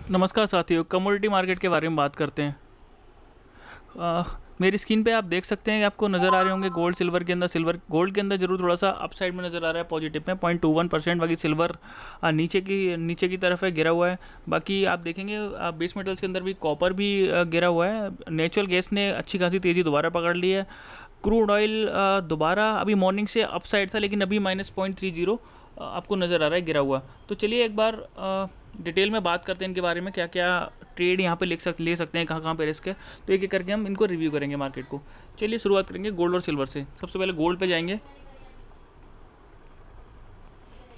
नमस्कार साथियों, commodity market के बारे में बात करते हैं। मेरी स्क्रीन पे आप देख सकते हैं कि आपको नज़र आ रहे होंगे गोल्ड सिल्वर के अंदर। सिल्वर गोल्ड के अंदर जरूर थोड़ा सा अप साइड में नज़र आ रहा है, पॉजिटिव में 0.21%। बाकी सिल्वर नीचे की तरफ है, गिरा हुआ है। बाकी आप देखेंगे बेस मेटल्स के अंदर भी कॉपर भी गिरा हुआ है। नेचुरल गैस ने अच्छी खासी तेज़ी दोबारा पकड़ ली है। क्रूड ऑयल दोबारा अभी मॉर्निंग से अप साइड था, लेकिन अभी -0.30 आपको नज़र आ रहा है गिरा हुआ। तो चलिए एक बार डिटेल में बात करते हैं इनके बारे में, क्या क्या ट्रेड यहाँ पे ले सकते हैं, कहाँ कहाँ पे रिस्क है। तो एक एक करके हम इनको रिव्यू करेंगे मार्केट को। चलिए शुरुआत करेंगे गोल्ड और सिल्वर से। सबसे पहले गोल्ड पे जाएंगे।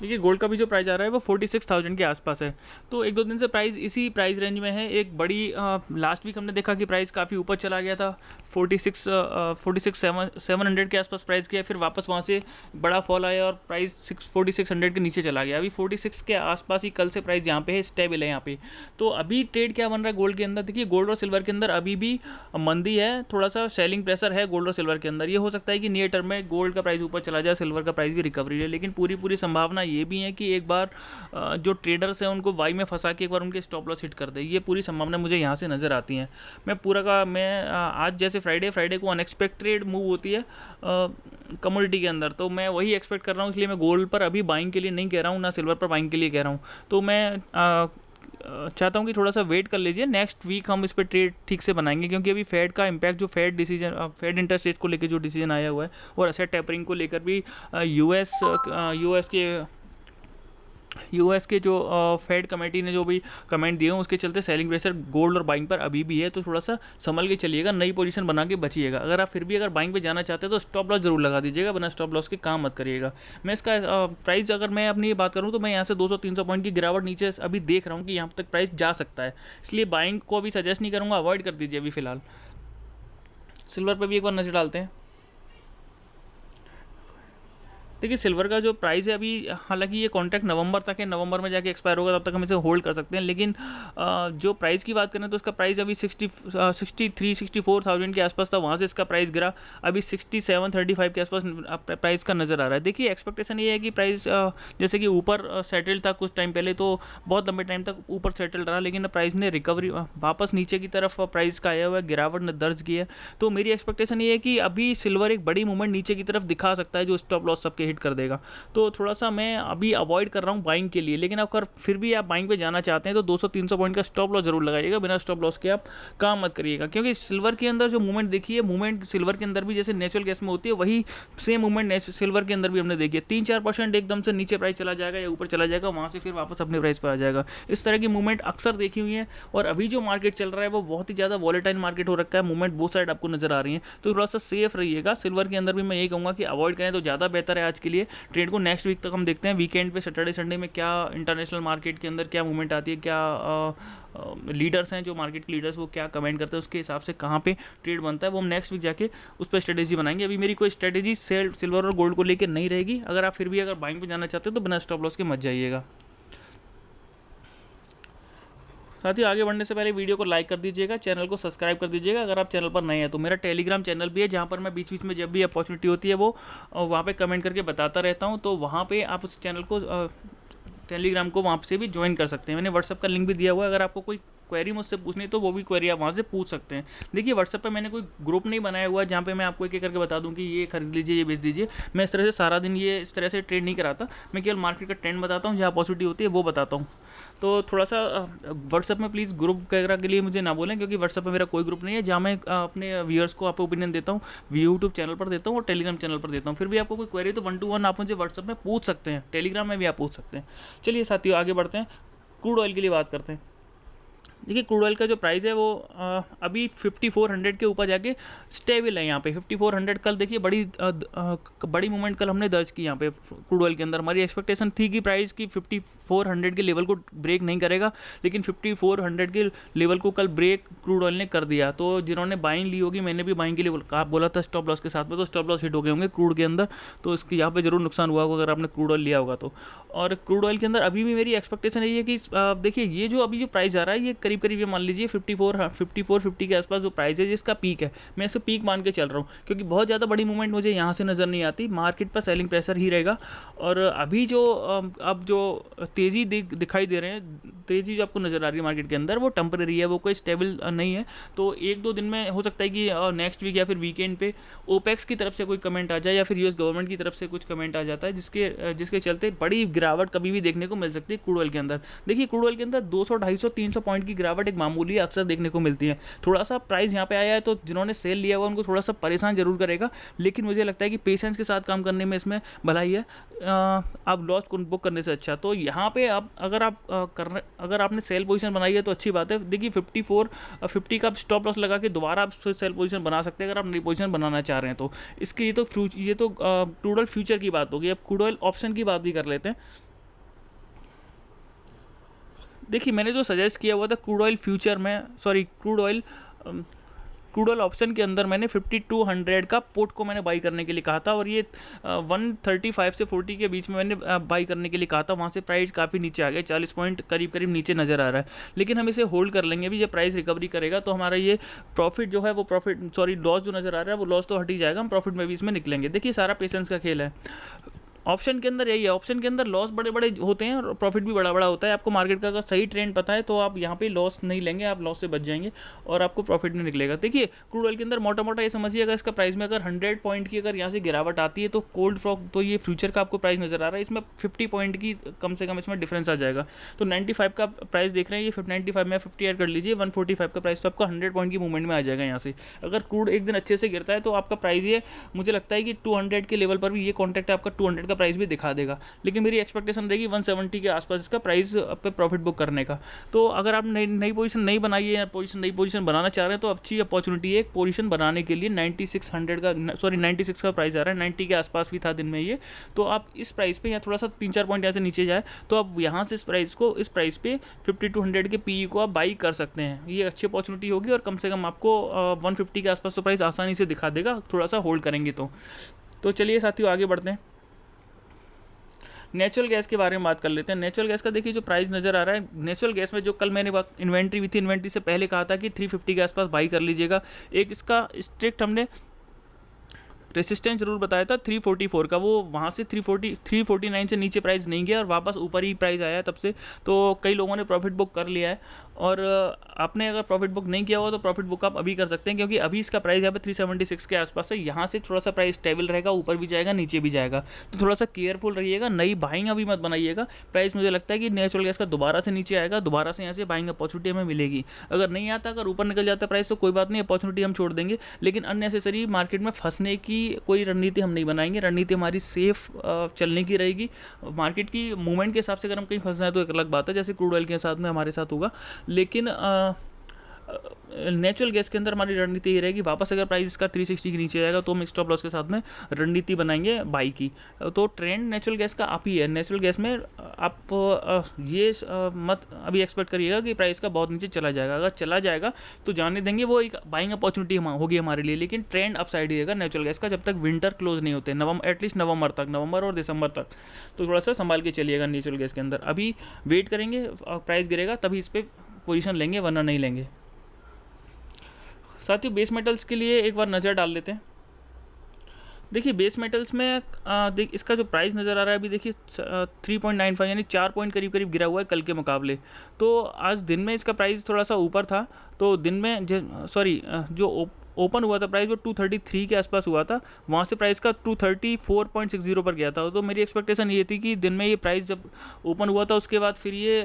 देखिए गोल्ड का भी जो प्राइस आ रहा है वो 46,000 के आसपास है। तो एक दो दिन से प्राइस इसी प्राइस रेंज में है। एक बड़ी लास्ट वीक हमने देखा कि प्राइस काफ़ी ऊपर चला गया था, 700 के आसपास प्राइस किया, फिर वापस वहाँ से बड़ा फॉल आया और प्राइस 4600 के नीचे चला गया। अभी 46 के आसपास ही कल से प्राइस यहाँ पे है, स्टेबल है यहाँ पे। तो अभी ट्रेड क्या बन रहा है गोल्ड के अंदर, देखिए गोल्ड और सिल्वर के अंदर अभी भी मंदी है, थोड़ा सा सेलिंग प्रेशर है गोल्ड और सिल्वर के अंदर। ये हो सकता है कि नियर टर्म में गोल्ड का प्राइस ऊपर चला जाए, सिल्वर का प्राइस भी रिकवरी है, लेकिन पूरी संभावना ये भी है कि एक बार जो ट्रेडर्स हैं उनको वाई में फंसा के एक बार उनके स्टॉप लॉस हिट कर दे। ये पूरी संभावना मुझे यहाँ से नज़र आती हैं। मैं आज जैसे फ्राइडे को अनएक्सपेक्टेड मूव होती है कमोडिटी के अंदर, तो मैं वही एक्सपेक्ट कर रहा हूँ। इसलिए मैं गोल्ड पर अभी बाइंग के लिए नहीं कह रहा हूँ, ना सिल्वर पर बाइंग के लिए कह रहा हूँ। तो मैं चाहता हूँ कि थोड़ा सा वेट कर लीजिए, नेक्स्ट वीक हम इस पर ट्रेड ठीक से बनाएंगे, क्योंकि अभी फेड का इम्पैक्ट, जो फेड इंटरेस्ट रेट को लेकर जो डिसीजन आया हुआ है, और एसेट टेपरिंग को लेकर भी यूएस के जो फेड कमेटी ने जो भी कमेंट दिए हैं, उसके चलते सेलिंग प्रेशर गोल्ड और बाइंग पर अभी भी है। तो थोड़ा सा संभल के चलिएगा, नई पोजीशन बना के बचिएगा। अगर आप फिर भी अगर बाइंग पे जाना चाहते हैं तो स्टॉप लॉस जरूर लगा दीजिएगा, बिना स्टॉप लॉस के काम मत करिएगा। मैं इसका प्राइस, अगर मैं अपनी बात करूँ तो मैं यहाँ से 200-300 पॉइंट की गिरावट नीचे अभी देख रहा हूँ कि यहाँ तक प्राइस जा सकता है। इसलिए बाइंग को अभी सजेस्ट नहीं करूँगा, अवॉइड कर दीजिए अभी फिलहाल। सिल्वर पर भी एक बार नजर डालते हैं। देखिए सिल्वर का जो प्राइस है अभी, हालांकि ये कॉन्ट्रैक्ट नवंबर तक है, नवंबर में जाके एक्सपायर होगा, तब तक हम इसे होल्ड कर सकते हैं। लेकिन जो प्राइस की बात करें तो इसका प्राइस अभी 64,000 के आसपास था, वहाँ से इसका प्राइस गिरा, अभी 6735 के आसपास प्राइस का नज़र आ रहा है। देखिए एक्सपेक्टेशन ये है कि प्राइस जैसे कि ऊपर सेटल था कुछ टाइम पहले, तो बहुत लंबे टाइम तक ऊपर सेटल रहा, लेकिन प्राइस ने रिकवरी वापस नीचे की तरफ प्राइस का आया हुआ है, गिरावट ने दर्ज की है। तो मेरी एक्सपेक्टेशन ये है कि अभी सिल्वर एक बड़ी मूवमेंट नीचे की तरफ दिखा सकता है, जो स्टॉप लॉस सबके हिट कर देगा। तो थोड़ा सा मैं अभी अवॉइड कर रहा हूँ बाइंग के लिए, लेकिन अगर फिर भी आप बाइंग पे जाना चाहते हैं तो 200-300 पॉइंट का स्टॉप लॉस जरूर लगाइएगा, बिना स्टॉप लॉस के आप काम मत करिएगा। क्योंकि सिल्वर के अंदर जो मूवमेंट देखिए, मूवमेंट सिल्वर के अंदर भी जैसे नेचुरल गैस में होती है, वही सेम मूवमेंट सिल्वर के अंदर भी हमने देखी है। 3-4% एकदम से नीचे प्राइस चला जाएगा या ऊपर चला जाएगा, वहाँ से फिर वापस अपने प्राइस पर आ जाएगा। इस तरह की मूवमेंट अक्सर देखी हुई है। और अभी जो मार्केट चल रहा है वो बहुत ही ज़्यादा वॉलेटाइल मार्केट हो रखा है, मूवमेंट बोथ साइड आपको नजर आ रही है। तो थोड़ा सा सेफ रहिएगा। सिल्वर के अंदर भी मैं यही कहूँगा कि अवॉइड करें तो ज़्यादा बेहतर है आज के लिए ट्रेड को। नेक्स्ट वीक तक हम देखते हैं, वीकेंड पे सैटरडे संडे में क्या इंटरनेशनल मार्केट के अंदर क्या मूवमेंट आती है, क्या लीडर्स हैं जो मार्केट के लीडर्स वो क्या कमेंट करते हैं, उसके हिसाब से कहाँ पे ट्रेड बनता है, वो हम नेक्स्ट वीक जाके उस पर स्ट्रेटेजी बनाएंगे। अभी मेरी कोई स्ट्रेटेजी सिल्वर और गोल्ड को लेकर नहीं रहेगी। अगर आप फिर भी अगर बाइंग पे जाना चाहते हैं तो बिना स्टॉप लॉस के मत जाइएगा। साथ ही आगे बढ़ने से पहले वीडियो को लाइक कर दीजिएगा, चैनल को सब्सक्राइब कर दीजिएगा अगर आप चैनल पर नए हैं तो। मेरा टेलीग्राम चैनल भी है, जहाँ पर मैं बीच बीच में जब भी अपॉर्चुनिटी होती है वो वहाँ पे कमेंट करके बताता रहता हूँ। तो वहाँ पे आप उस चैनल को, टेलीग्राम को वहाँ से भी ज्वाइन कर सकते हैं। मैंने व्हाट्सअप का लिंक भी दिया हुआ है, अगर आपको कोई क्वेरी मुझसे पूछनी है तो वो भी क्वेरी आप वहाँ से पूछ सकते हैं। देखिए व्हाट्सएप पे मैंने कोई ग्रुप नहीं बनाया हुआ है जहाँ पे मैं आपको एक एक करके बता दूँ कि ये खरीद लीजिए, ये बेच दीजिए। मैं इस तरह से सारा दिन ये इस तरह से ट्रेड नहीं कराता, मैं केवल मार्केट का ट्रेंड बताता हूँ, जहाँ पॉसिबिलिटी होती है वो बताता हूँ। तो थोड़ा सा व्हाट्सएप में प्लीज़ ग्रुप वगैरह के लिए मुझे ना बोलें, क्योंकि व्हाट्सएप पे मेरा कोई ग्रुप नहीं है जहाँ मैं अपने व्यूअर्स को आप ओपिनियन देता हूँ। यूट्यूब चैनल पर देता हूँ और टेलीग्राम चैनल पर देता हूँ। फिर भी आपको कोई क्वेरी तो 1-to-1 आप मुझे व्हाट्सएप में पूछ सकते हैं, टेलीग्राम में भी आप पूछ सकते हैं। चलिए साथियों आगे बढ़ते हैं, क्रूड ऑयल के लिए बात करते हैं। देखिए क्रूड ऑयल का जो प्राइस है वो अभी 5400 के ऊपर जाके स्टेबल है यहाँ पे। 5400 कल देखिए बड़ी मूवमेंट कल हमने दर्ज की यहाँ पे क्रूड ऑयल के अंदर। हमारी एक्सपेक्टेशन थी कि प्राइस की 5400 के लेवल को ब्रेक नहीं करेगा, लेकिन 5400 के लेवल को कल ब्रेक क्रूड ऑयल ने कर दिया। तो जिन्होंने बाइंग ली होगी, मैंने भी बाइंग के लिए बोला था स्टॉप लॉस के साथ में, तो स्टॉप लॉस हिट हो गए होंगे क्रूड के अंदर। तो इसके यहाँ पे जरूर नुकसान हुआ होगा अगर आपने क्रूड ऑयल लिया होगा तो। और क्रूड ऑयल के अंदर अभी भी मेरी एक्सपेक्टेशन है कि देखिए ये जो अभी जो प्राइस आ रहा है ये करीब करीब करीब ये मान लीजिए 54-50 के आसपास जो प्राइस है जिसका पीक है, मैं इसे पीक मान के चल रहा हूँ, क्योंकि बहुत ज़्यादा बड़ी मूवमेंट मुझे यहाँ से नज़र नहीं आती। मार्केट पर सेलिंग प्रेशर ही रहेगा। और अभी जो अब जो तेज़ी दिखाई दे रहे हैं, तेज़ी जो आपको नज़र आ रही है मार्केट के अंदर, वो टेम्परेरी है, वो कोई स्टेबल नहीं है। तो 1-2 दिन में हो सकता है कि नेक्स्ट वीक या फिर वीकेंड पे ओपेक्स की तरफ से कोई कमेंट आ जाए या फिर यूएस गवर्नमेंट की तरफ से कुछ कमेंट आ जाता है, जिसके चलते बड़ी गिरावट कभी भी देखने को मिल सकती है क्रूड ऑयल के अंदर। देखिए क्रूड ऑयल के अंदर 200, 250, 300 पॉइंट की गिरावट एक मामूली अक्सर देखने को मिलती है। थोड़ा सा प्राइस यहाँ पे आया है तो जिन्होंने सेल लिया हुआ उनको थोड़ा सा परेशान जरूर करेगा, लेकिन मुझे लगता है कि पेशेंस के साथ काम करने में इसमें भलाई है। आप लॉस बुक करने से अच्छा। तो यहाँ पे आप अगर आपने सेल पोजीशन बनाई है तो अच्छी बात है। देखिए 50 का स्टॉप लॉस लगा के दोबारा आप सेल पोजीशन बना सकते हैं अगर आप नई पोजीशन बनाना चाह रहे हैं तो। इसके ये तो क्रूड ऑयल फ्यूचर की बात होगी। अब क्रूड ऑयल ऑप्शन की बात भी कर लेते हैं। देखिए मैंने जो सजेस्ट किया हुआ था क्रूड ऑयल ऑप्शन के अंदर मैंने 5200 का पुट को मैंने बाई करने के लिए कहा था, और ये 135 से 40 के बीच में मैंने बाई करने के लिए कहा था। वहाँ से प्राइस काफ़ी नीचे आ गया, 40 पॉइंट करीब नीचे नज़र आ रहा है, लेकिन हम इसे होल्ड कर लेंगे। अभी जब प्राइस रिकवरी करेगा तो हमारा ये लॉस जो नज़र आ रहा है वो लॉस तो हट ही जाएगा, हम प्रॉफिट में भी इसमें निकलेंगे। देखिए सारा पेशेंस का खेल है। ऑप्शन के अंदर यही है, ऑप्शन के अंदर लॉस बड़े बड़े होते हैं और प्रॉफिट भी बड़ा बड़ा होता है। आपको मार्केट का अगर सही ट्रेंड पता है तो आप यहाँ पे लॉस नहीं लेंगे, आप लॉस से बच जाएंगे और आपको प्रॉफिट नहीं निकलेगा। देखिए क्रूड ऑयल के अंदर मोटा मोटा ये समझिए, अगर इसका प्राइस में अगर 100 पॉइंट की अगर यहाँ से गिरावट आती है तो कोल्ड फ्रॉक तो ये फ्यूचर का आपको प्राइस नजर आ रहा है, इसमें 50 पॉइंट की कम से कम इसमें डिफरेंस आ जाएगा। तो 95 का प्राइस देख रहे हैं, ये 95 में 50 ऐड कर लीजिए, 145 का प्राइस तो आपका 100 पॉइंट की मूवमेंट में आ जाएगा। यहाँ से अगर क्रूड एक दिन अच्छे से गिरता है तो आपका प्राइस ये मुझे लगता है कि 200 के लेवल पर भी ये कॉन्ट्रैक्ट आपका 200 का प्राइस भी दिखा देगा, लेकिन मेरी एक्सपेक्टेशन रहेगी 170 के आसपास इसका प्राइस पे प्रॉफिट बुक करने का। तो अगर आप नई पोजीशन नहीं बनाई है या नई पोजीशन बनाना चाह रहे हैं तो अच्छी अपॉर्चुनिटी है एक पोजीशन बनाने के लिए। 96 का प्राइस आ रहा है, 90 के आसपास भी था दिन में ये। तो आप इस प्राइस पे या थोड़ा सा 3-4 पॉइंट यहाँ से नीचे जाए तो आप यहाँ से इस प्राइस पे 5200 के पीई को आप बाई कर सकते हैं। ये अच्छी अपॉर्चुनिटी होगी और कम से कम आपको 150 के आसपास तो प्राइस आसानी से दिखा देगा, थोड़ा सा होल्ड करेंगे तो चलिए साथियों आगे बढ़ते हैं। नेचुरल गैस के बारे में बात कर लेते हैं। नेचुरल गैस का देखिए जो प्राइस नज़र आ रहा है, नेचुरल गैस में जो कल मैंने इन्वेंट्री से पहले कहा था कि 350 के आसपास बाई कर लीजिएगा। एक इसका स्ट्रिक्ट हमने रेसिस्टेंस जरूर बताया था 344 का, वो वहाँ से 349 से नीचे प्राइस नहीं गया और वापस ऊपर ही प्राइस आया तब से। तो कई लोगों ने प्रॉफिट बुक कर लिया है, और आपने अगर प्रॉफिट बुक नहीं किया हुआ तो प्रॉफिट बुक आप अभी कर सकते हैं, क्योंकि अभी इसका प्राइस यहाँ पे 376 के आसपास है। यहाँ से थोड़ा सा प्राइस स्टेबल रहेगा, ऊपर भी जाएगा नीचे भी जाएगा, तो थोड़ा सा केयरफुल रहिएगा। नई बाइंग अभी मत बनाइएगा। प्राइस मुझे लगता है कि नेचुरल गैस का दोबारा से नीचे आएगा, दोबारा से यहाँ से बाइंग अपॉर्चुनिटी हमें मिलेगी। अगर नहीं आता, अगर ऊपर निकल जाता प्राइस तो कोई बात नहीं, अपॉर्चुनिटी हम छोड़ देंगे, लेकिन अननेसेसरी मार्केट में फंसने की कोई रणनीति हम नहीं बनाएंगे। रणनीति हमारी सेफ चलने की रहेगी। मार्केट की मूवमेंट के हिसाब से अगर हम कहीं फंस जाए तो एक अलग बात है, जैसे क्रूड ऑयल के साथ में हमारे साथ होगा, लेकिन नेचुरल गैस के अंदर हमारी रणनीति ये रहेगी, वापस अगर प्राइस इसका 360 के नीचे जाएगा तो हम स्टॉप लॉस के साथ में रणनीति बनाएंगे बाई की। तो ट्रेंड नेचुरल गैस का आप ही है। नेचुरल गैस में आप ये मत अभी एक्सपेक्ट करिएगा कि प्राइस का बहुत नीचे चला जाएगा। अगर चला जाएगा तो जाने देंगे, वो एक बाइंग अपॉर्चुनिटी होगी हमारे लिए, लेकिन ट्रेंड अप साइड ही रहेगा नेचुरल गैस का जब तक विंटर क्लोज नहीं होते, एटलीस्ट नवंबर और दिसंबर तक। तो थोड़ा सा संभाल के चलिएगा नेचुरल गैस के अंदर। अभी वेट करेंगे, प्राइस गिरेगा तभी इस पर पोजीशन लेंगे, वरना नहीं लेंगे। साथियों बेस मेटल्स के लिए एक बार नज़र डाल लेते हैं। देखिए बेस मेटल्स में इसका जो प्राइस नज़र आ रहा है अभी देखिए 3.95 यानी 4 पॉइंट करीब गिरा हुआ है कल के मुकाबले। तो आज दिन में इसका प्राइस थोड़ा सा ऊपर था, तो दिन में जो ओपन हुआ था प्राइस वो 233 के आसपास हुआ था, वहाँ से प्राइस का 234.60 पर गया था। तो मेरी एक्सपेक्टेशन ये थी कि दिन में ये प्राइस जब ओपन हुआ था उसके बाद फिर ये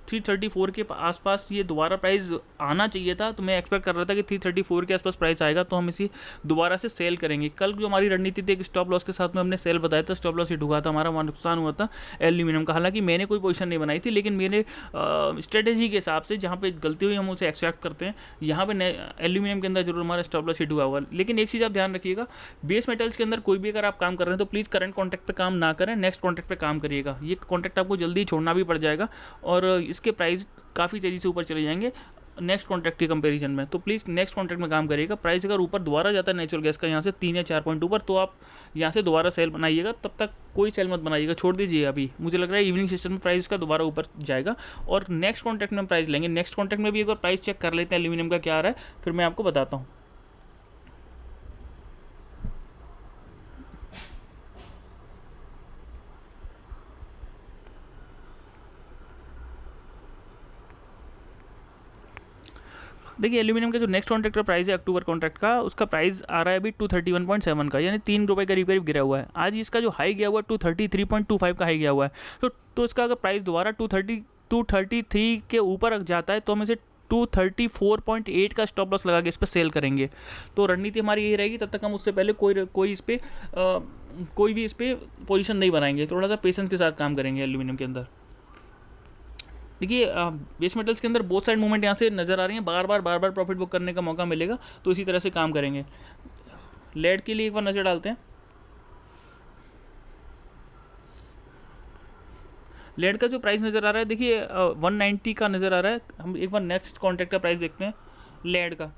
334 के आसपास ये दोबारा प्राइस आना चाहिए था। तो मैं एक्सपेक्ट कर रहा था कि 334 के आसपास प्राइस आएगा तो हम इसी दोबारा से सेल करेंगे। कल जो हमारी रणनीति थी, एक स्टॉप लॉस के साथ में हमने सेल बताया था, स्टॉप लॉस हिट हुआ था हमारा, वहाँ नुकसान हुआ था एल्यूमिनियम का। हालांकि मैंने कोई पोजीशन नहीं बनाई थी, लेकिन मेरे स्ट्रेटेजी के हिसाब से जहाँ पे गलती हुई हम उसे एक्सेप्ट करते हैं। यहाँ पे एल्यूमिनियम के अंदर जरूर हमारा स्टॉप लॉस हिट हुआ होगा। लेकिन एक चीज़ आप ध्यान रखिएगा, बेस मेटल्स के अंदर कोई भी अगर आप काम कर रहे हैं तो प्लीज़ करंट कॉन्ट्रैक्ट पे काम ना करें, नेक्स्ट कॉन्ट्रैक्ट पे काम करिएगा। ये कॉन्ट्रैक्ट आपको जल्दी छोड़ना भी पड़ जाएगा और इसके प्राइस काफ़ी तेज़ी से ऊपर चले जाएंगे। नेक्स्ट कॉन्ट्रैक्ट के कंपैरिजन में, तो प्लीज़ नेक्स्ट कॉन्ट्रैक्ट में काम करिएगा। प्राइस अगर ऊपर दोबारा जाता है नेचुरल गैस का यहाँ से 3 या 4 पॉइंट ऊपर, तो आप यहाँ से दोबारा सेल बनाइएगा, तब तक कोई सेल मत बनाइएगा, छोड़ दीजिए अभी। मुझे लग रहा है इवनिंग सेशन में प्राइस का दोबारा ऊपर जाएगा और नेक्स्ट कॉन्ट्रैक्ट में हम प्राइस लेंगे। नेक्स्ट कॉन्ट्रैक्ट में भी एक बार प्राइस चेक कर लेते हैं एल्यूमिनियम का क्या आ रहा है, फिर मैं आपको बताता हूँ। देखिए एल्यूमिनियम का जो नेक्स्ट कॉन्ट्रैक्ट का प्राइस है अक्टूबर कॉन्ट्रैक्ट का, उसका प्राइस आ रहा है अभी 231.7 का, यानी 3 रुपये करीब करीब गिरा हुआ है। आज इसका जो हाई गया हुआ है 233.25 का हाई गया हुआ है। तो इसका अगर प्राइस दोबारा 233 के ऊपर जाता है तो हम इसे 234.8 का स्टॉप लॉस लगा के इस पर सेल करेंगे। तो रणनीति हमारी यही रहेगी, तब तक हम उससे पहले कोई इस पर कोई भी इस पर पोजिशन नहीं बनाएंगे। थोड़ा सा पेशेंस के साथ काम करेंगे एल्यूमिनियम के अंदर। देखिए बेस मेटल्स के अंदर बोथ साइड मूवमेंट यहाँ से नज़र आ रही है, बार बार प्रॉफिट बुक करने का मौका मिलेगा, तो इसी तरह से काम करेंगे। लेड के लिए एक बार नज़र डालते हैं। लेड का जो प्राइस नज़र आ रहा है, देखिए 190 का नज़र आ रहा है। हम एक बार नेक्स्ट कॉन्ट्रैक्ट का प्राइस देखते हैं लेड का।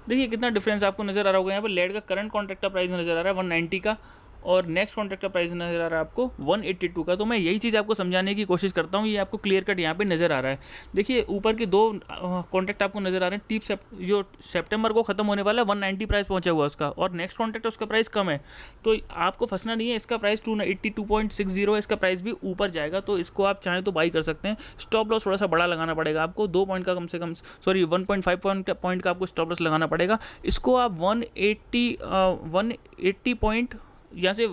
देखिए कितना डिफरेंस आपको नज़र आ रहा होगा। यहाँ पर लेड का करंट कॉन्ट्रैक्ट का प्राइस नज़र आ रहा है 190 का, और नेक्स्ट कॉन्ट्रैक्ट का प्राइस नज़र आ रहा है आपको 182 का। तो मैं यही चीज़ आपको समझाने की कोशिश करता हूँ, ये आपको क्लियर कट यहाँ पे नज़र आ रहा है। देखिए ऊपर के 2 कॉन्ट्रैक्ट आपको नज़र आ रहे हैं। जो सितंबर को ख़त्म होने वाला है 190 प्राइस पहुँचा हुआ उसका, और नेक्स्ट कॉन्ट्रैक्ट उसका प्राइस कम है, तो आपको फंसना नहीं है। इसका प्राइस 282.60 है, इसका प्राइस भी ऊपर जाएगा, तो इसको आप चाहें तो बाई कर सकते हैं। स्टॉप लॉस थोड़ा सा बड़ा लगाना पड़ेगा आपको, 2 पॉइंट का कम से कम, सॉरी 1.5 पॉइंट का आपको स्टॉप लॉस लगाना पड़ेगा। इसको आप 180 पॉइंट यहाँ से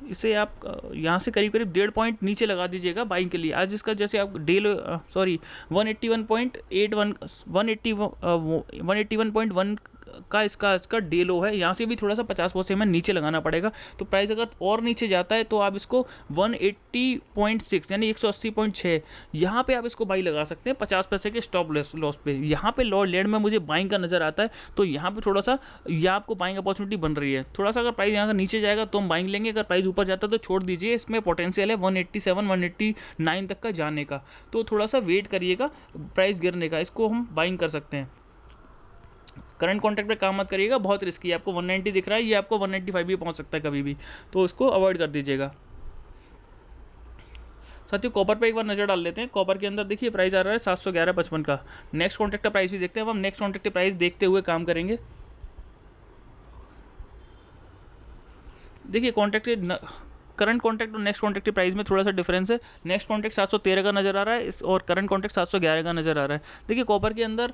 इसे आप यहाँ से करीब करीब 1.5 पॉइंट नीचे लगा दीजिएगा बाइंग के लिए। आज इसका जैसे आप 181.1 का इसका डे लो है, यहाँ से भी थोड़ा सा 50 पैसे में नीचे लगाना पड़ेगा। तो प्राइस अगर और नीचे जाता है तो आप इसको 180.6 यानी 180.6 यहाँ पे आप इसको बाई लगा सकते हैं 50 पैसे के स्टॉप लॉस पे। यहाँ पे लेड में मुझे बाइंग का नज़र आता है, तो यहाँ पे थोड़ा सा यह आपको बाइंग अपॉर्चुनिटी बन रही है। थोड़ा सा अगर प्राइस यहाँ का नीचे जाएगा तो हम बाइंग लेंगे, अगर प्राइस ऊपर जाता है तो छोड़ दीजिए। इसमें पोटेंशियल है 187 189 तक का जाने का, तो थोड़ा सा वेट करिएगा प्राइस गिरने का, इसको हम बाइंग कर सकते हैं। करंट कॉन्ट्रैक्ट पे काम मत करिएगा, बहुत रिस्की है। आपको 190 दिख रहा है, ये आपको 195 भी पहुंच सकता है कभी भी, तो इसको अवॉइड कर दीजिएगा। साथियों कॉपर पे एक बार नज़र डाल लेते हैं। कॉपर के अंदर देखिए प्राइस आ रहा है 711.55 का। नेक्स्ट कॉन्ट्रैक्ट का प्राइस भी देखते हैं। अब हम नेक्स्ट कॉन्ट्रैक्ट के प्राइस देखते हुए काम करेंगे। देखिए करंट कॉन्ट्रैक्ट और नेक्स्ट कॉन्ट्रैक्ट के प्राइस में थोड़ा सा डिफरेंस है। नेक्स्ट कॉन्ट्रैक्ट 713 का नज़र आ रहा है और करंट कॉन्ट्रैक्ट 711 का नज़र आ रहा है। देखिए कॉपर के अंदर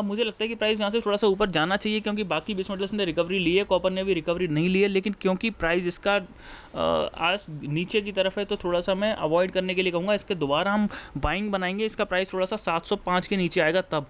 मुझे लगता है कि प्राइस यहाँ से थोड़ा सा ऊपर जाना चाहिए, क्योंकि बाकी बेस मेटल्स ने रिकवरी ली है, कॉपर ने भी रिकवरी नहीं ली है, लेकिन क्योंकि प्राइस इसका आज नीचे की तरफ है तो थोड़ा सा मैं अवॉइड करने के लिए कहूँगा। इसके दोबारा हम बाइंग बनाएंगे, इसका प्राइस थोड़ा सा 705 के नीचे आएगा, तब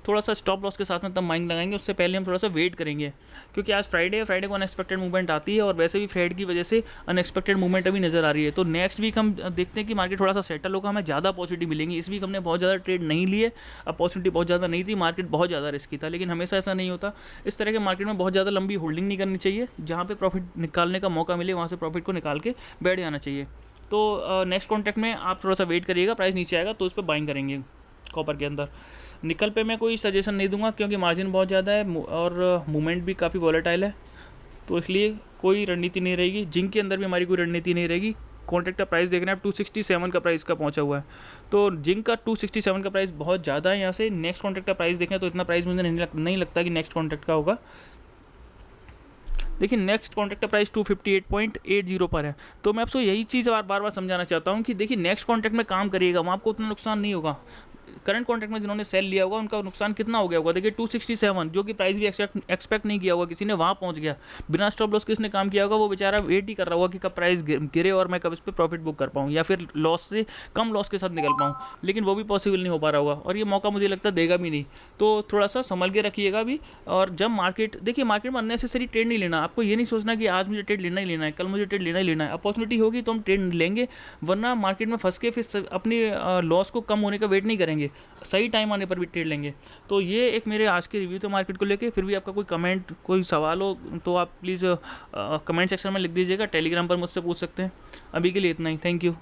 थोड़ा सा स्टॉप लॉस के साथ में तब बाइंग लगाएंगे। उससे पहले हम थोड़ा सा वेट करेंगे, क्योंकि आज फ्राइडे को अनएक्सपेक्टेड मूवमेंट आती है, और वैसे भी फेड की वजह से अनएक्सपेक्टेड मूवमेंट अभी नज़र आ रही है। तो नेक्स्ट वीक हम देखते हैं कि मार्केट थोड़ा सा सेटल होगा, हमें ज़्यादा अपॉर्चुनिटी मिलेंगी। इस वीक हमने बहुत ज़्यादा ट्रेड नहीं लिए, अपॉर्चुनिटी बहुत ज़्यादा नहीं थी, मार्केट बहुत ज़्यादा रिस्की था, लेकिन हमेशा ऐसा नहीं होता। इस तरह के मार्केट में बहुत ज़्यादा लंबी होल्डिंग नहीं करनी चाहिए, जहाँ पर प्रॉफिट निकालने का मौका मिले वहाँ से प्रॉफिट को निकाल के बैठ जाना चाहिए। तो नेक्स्ट कॉन्ट्रैक्ट में आप थोड़ा सा वेट करिएगा, प्राइस नीचे आएगा तो उस पर बाइंग करेंगे कॉपर के अंदर। निकल पे मैं कोई सजेशन नहीं दूंगा, क्योंकि मार्जिन बहुत ज़्यादा है और मूवमेंट भी काफ़ी वॉलेटाइल है, तो इसलिए कोई रणनीति नहीं रहेगी। जिंक के अंदर भी हमारी कोई रणनीति नहीं रहेगी। कॉन्ट्रैक्ट का प्राइस देख रहे हैं आप 267 का प्राइस का पहुंचा हुआ है, तो जिंक का 267 का प्राइस बहुत ज़्यादा है। यहाँ से नेक्स्ट कॉन्ट्रैक्ट का प्राइस देखें तो इतना प्राइस मुझे नहीं लगता कि नेक्स्ट कॉन्ट्रैक्ट का होगा। देखिए नेक्स्ट कॉन्ट्रैक्ट का प्राइस 258.80 पर है। तो मैं आपको यही चीज़ बार बार समझाना चाहता हूँ कि देखिए नेक्स्ट कॉन्ट्रैक्ट में काम करिएगा, वहाँ आपको उतना नुकसान नहीं होगा। करंट कॉन्ट्रैक्ट में जिन्होंने सेल लिया होगा उनका नुकसान कितना हो गया होगा। देखिए 267 जो कि प्राइस भी एक्सपेक्ट नहीं किया होगा किसी ने, वहाँ पहुँच गया। बिना स्टॉप लॉस किसने काम किया होगा, वो बेचारा वेट ही कर रहा होगा कि कब प्राइस गिरे और मैं कब इस पर प्रॉफिट बुक कर पाऊँ, या फिर लॉस से कम लॉस के साथ निकल पाऊँ, लेकिन वो भी पॉसिबल नहीं हो पा रहा होगा, और ये मौका मुझे लगता देगा भी नहीं। तो थोड़ा सा संभल के रखिएगा भी। और जब देखिए मार्केट में अननेसेसरी ट्रेड नहीं लेना। आपको ये नहीं सोचना कि आज मुझे ट्रेड लेना ही लेना है, कल मुझे ट्रेड लेना ही लेना है। अपॉर्चुनिटी होगी तो हम ट्रेड लेंगे, वरना मार्केट में फंस के फिर अपनी लॉस को कम होने का वेट नहीं करेंगे। लेंगे, सही टाइम आने पर भी ट्रेड लेंगे। तो ये एक मेरे आज के रिव्यू थे मार्केट को लेके। फिर भी आपका कोई कमेंट, कोई सवाल हो तो आप प्लीज़ कमेंट सेक्शन में लिख दीजिएगा, टेलीग्राम पर मुझसे पूछ सकते हैं। अभी के लिए इतना ही, थैंक यू।